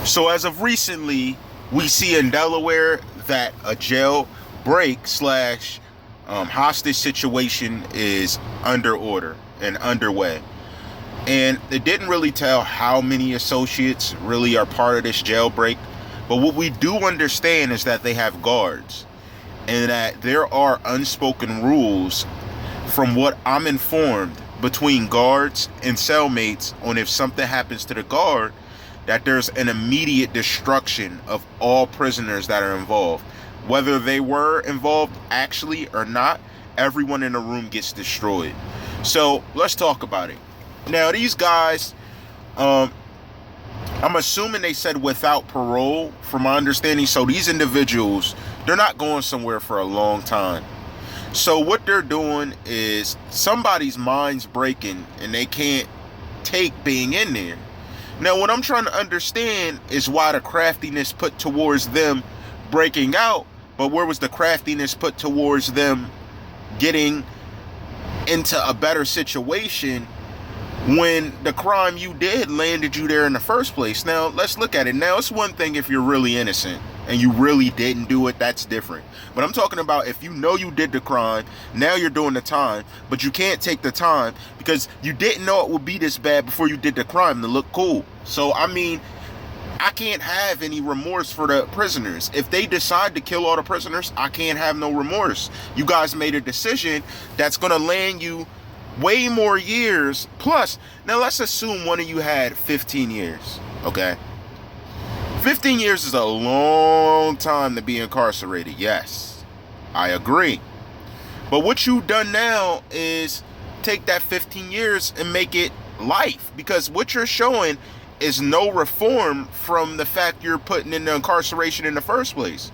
So as of recently, we see in Delaware that a jailbreak slash hostage situation is under order and underway. And it didn't really tell how many associates really are part of this jailbreak. But what we do understand is that they have guards and that there are unspoken rules, from what I'm informed, between guards and cellmates on if something happens to the guard, that there's an immediate destruction of all prisoners that are involved. Whether they were involved actually or not, everyone in the room gets destroyed. So let's talk about it. Now, these guys, I'm assuming they said without parole, from my understanding. So these individuals, they're not going somewhere for a long time. So what they're doing is somebody's mind's breaking and they can't take being in there. Now, what I'm trying to understand is why the craftiness put towards them breaking out, but where was the craftiness put towards them getting into a better situation when the crime you did landed you there in the first place? Now, let's look at it. Now, it's one thing if you're really innocent and you really didn't do it, that's different. But I'm talking about if you know you did the crime, now you're doing the time, but you can't take the time because you didn't know it would be this bad before you did the crime to look cool. So, I mean, I can't have any remorse for the prisoners. If they decide to kill all the prisoners, I can't have no remorse. You guys made a decision that's going to land you way more years. Plus, now let's assume one of you had 15 years, okay? 15 years is a long time to be incarcerated. Yes, I agree. But what you've done now is take that 15 years and make it life. Because what you're showing is no reform from the fact you're putting in the incarceration in the first place.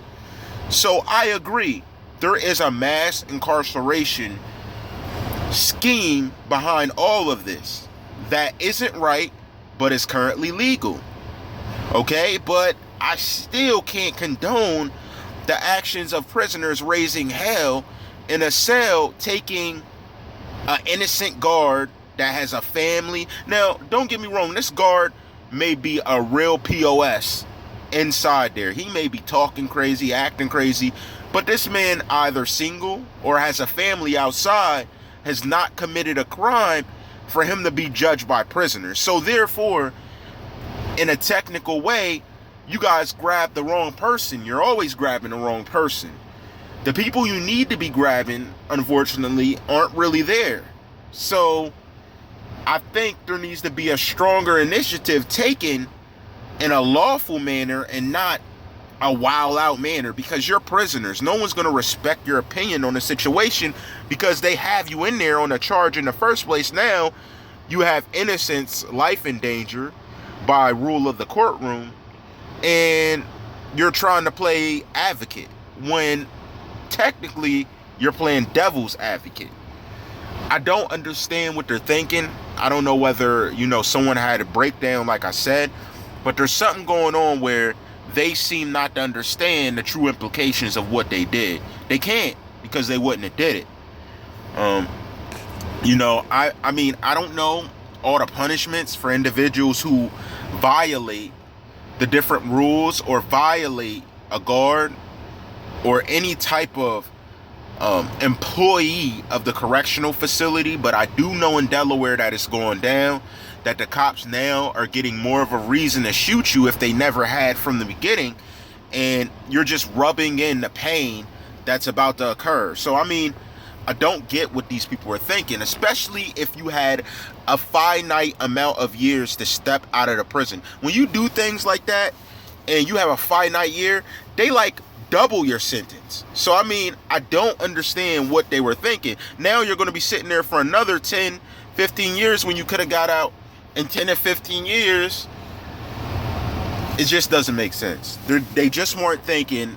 So I agree. There is a mass incarceration scheme behind all of this that isn't right, but is currently legal. Okay, but I still can't condone the actions of prisoners raising hell in a cell, taking an innocent guard that has a family. Now, don't get me wrong, this guard may be a real POS inside there. He may be talking crazy, acting crazy, but this man, either single or has a family outside, has not committed a crime for him to be judged by prisoners. So therefore, in a technical way, you guys grabbed the wrong person. You're always grabbing the wrong person. The people you need to be grabbing, unfortunately, aren't really there. So I think there needs to be a stronger initiative taken in a lawful manner and not a wild out manner, because you're prisoners. No one's going to respect your opinion on the situation because they have you in there on a charge in the first place. Now you have innocence, life in danger by rule of the courtroom, and you're trying to play advocate when technically you're playing devil's advocate. I don't understand what they're thinking. I don't know whether, someone had a breakdown, like I said, but there's something going on where they seem not to understand the true implications of what they did. They can't, because they wouldn't have did it. I don't know all the punishments for individuals who violate the different rules or violate a guard or any type of employee of the correctional facility, but I do know in Delaware that it's going down, that the cops now are getting more of a reason to shoot you if they never had from the beginning, and you're just rubbing in the pain that's about to occur. So I don't get what these people are thinking, especially if you had a finite amount of years to step out of the prison. When you do things like that and you have a finite year, they double your sentence. So I don't understand what they were thinking. Now you're going to be sitting there for another 10, 15 years when you could have got out in 10 or 15 years. It just doesn't make sense. They just weren't thinking.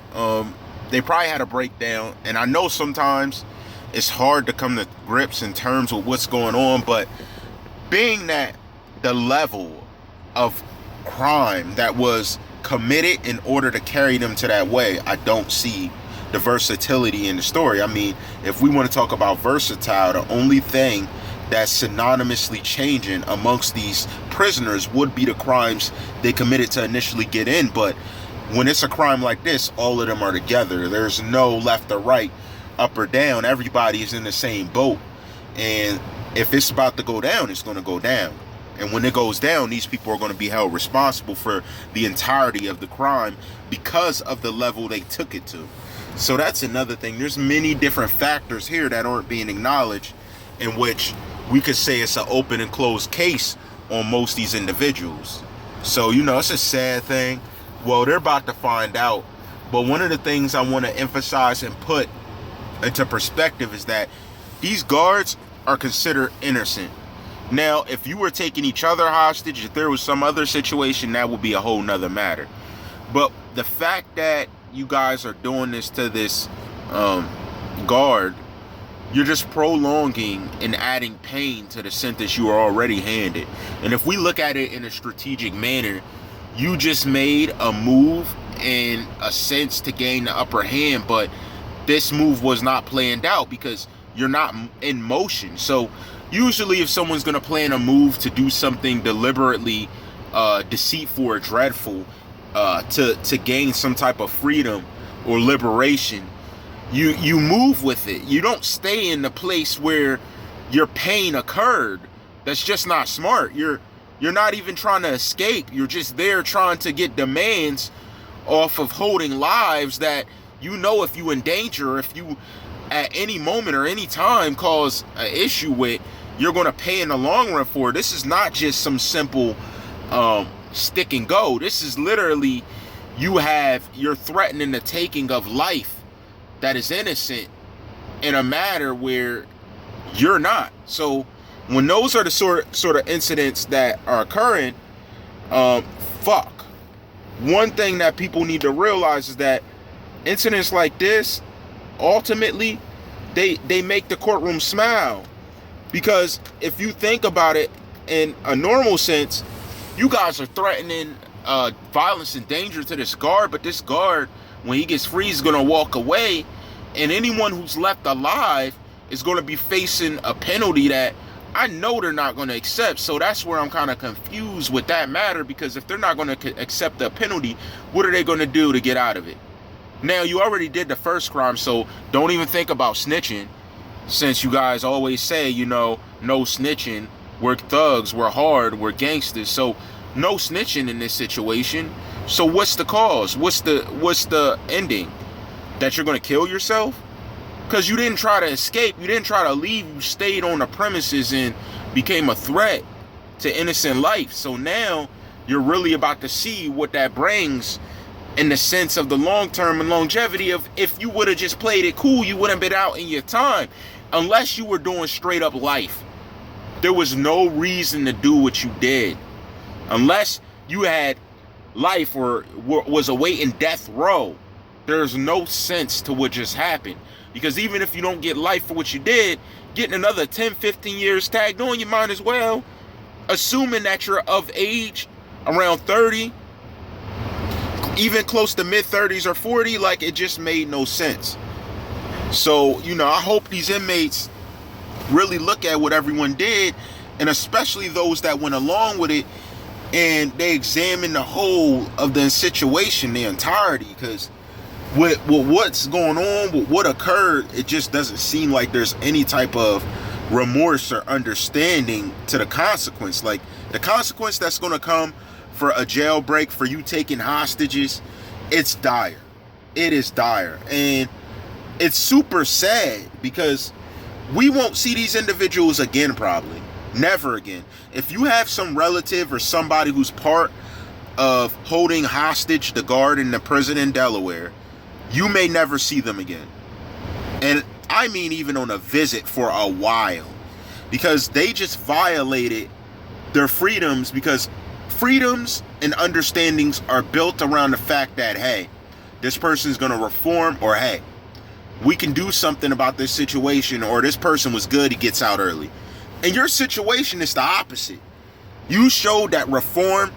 They probably had a breakdown, and I know sometimes it's hard to come to grips in terms of what's going on, but being that the level of crime that was committed in order to carry them to that way, I don't see the versatility in the story. If we want to talk about versatile, the only thing that's synonymously changing amongst these prisoners would be the crimes they committed to initially get in. But when it's a crime like this, all of them are together. There's no left or right, up or down. Everybody is in the same boat. And if it's about to go down, it's going to go down. And when it goes down, these people are going to be held responsible for the entirety of the crime because of the level they took it to. So that's another thing. There's many different factors here that aren't being acknowledged, in which we could say it's an open and closed case on most of these individuals. So, it's a sad thing. Well, they're about to find out. But one of the things I want to emphasize and put into perspective is that these guards are considered innocent. Now, if you were taking each other hostage, if there was some other situation, that would be a whole nother matter. But the fact that you guys are doing this to this guard, you're just prolonging and adding pain to the sentence you are already handed. And if we look at it in a strategic manner, you just made a move in a sense to gain the upper hand, but this move was not planned out because you're not in motion. So usually if someone's going to plan a move to do something deliberately deceitful or dreadful to gain some type of freedom or liberation, you move with it. You don't stay in the place where your pain occurred. That's just not smart. You're not even trying to escape. You're just there trying to get demands off of holding lives that if you endanger, if you at any moment or any time cause an issue with, you're going to pay in the long run for. This is not just some simple stick and go. This is literally you're threatening the taking of life that is innocent in a matter where you're not. So when those are the sort of incidents that are occurring, one thing that people need to realize is that incidents like this, ultimately, they make the courtroom smile. Because if you think about it in a normal sense, you guys are threatening violence and danger to this guard, but this guard, when he gets free, is going to walk away, and anyone who's left alive is going to be facing a penalty that I know they're not going to accept. So that's where I'm kind of confused with that matter, because if they're not going to accept the penalty, what are they going to do to get out of it? Now, you already did the first crime, so don't even think about snitching, since you guys always say, no snitching. We're thugs, we're hard, we're gangsters, so no snitching in this situation. So what's the cause? What's the ending? That you're going to kill yourself? Because you didn't try to escape, you didn't try to leave, you stayed on the premises and became a threat to innocent life. So now you're really about to see what that brings in the sense of the long term and longevity of, if you would have just played it cool, you wouldn't have been out in your time. Unless you were doing straight up life, there was no reason to do what you did. Unless you had life or was awaiting death row, there's no sense to what just happened. Because even if you don't get life for what you did, getting another 10, 15 years tagged on, you might as well. Assuming that you're of age, around 30, even close to mid-30s or 40, like, it just made no sense. So, I hope these inmates really look at what everyone did, and especially those that went along with it, and they examine the whole of the situation, the entirety, because with what's going on, with what occurred, it just doesn't seem like there's any type of remorse or understanding to the consequence. Like, the consequence that's going to come for a jailbreak, for you taking hostages, it's dire. It is dire. And it's super sad, because we won't see these individuals again, probably. Never again. If you have some relative or somebody who's part of holding hostage the guard in the prison in Delaware, you may never see them again. And I mean even on a visit for a while. Because they just violated their freedoms, because freedoms and understandings are built around the fact that, hey, this person's going to reform, or hey, we can do something about this situation, or this person was good, he gets out early. And your situation is the opposite. You showed that reform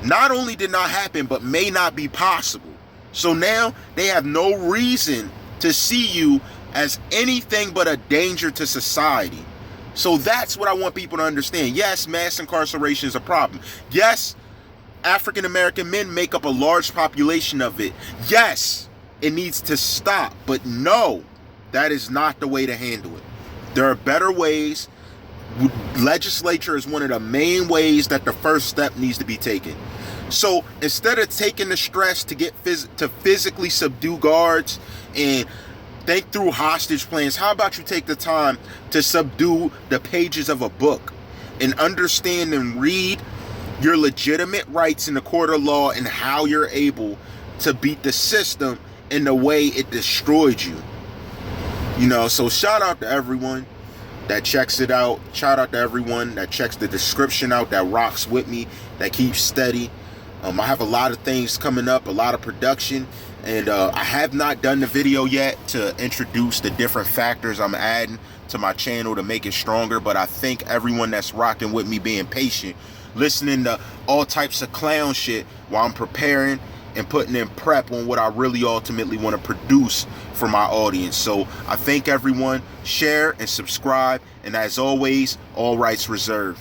not only did not happen, but may not be possible. So now they have no reason to see you as anything but a danger to society. So that's what I want people to understand. Yes, mass incarceration is a problem. Yes, African American men make up a large population of it. Yes, it needs to stop. But no, that is not the way to handle it. There are better ways. Legislature is one of the main ways that the first step needs to be taken. So instead of taking the stress to get to physically subdue guards and think through hostage plans, how about you take the time to subdue the pages of a book and understand and read your legitimate rights in the court of law and how you're able to beat the system in the way it destroyed you. You know, so shout out to everyone that checks it out. Shout out to everyone that checks the description out, that rocks with me, that keeps steady. I have a lot of things coming up, a lot of production, and I have not done the video yet to introduce the different factors I'm adding to my channel to make it stronger. But I thank everyone that's rocking with me, being patient, listening to all types of clown shit while I'm preparing and putting in prep on what I really ultimately want to produce for my audience. So I thank everyone. Share and subscribe, and as always, all rights reserved.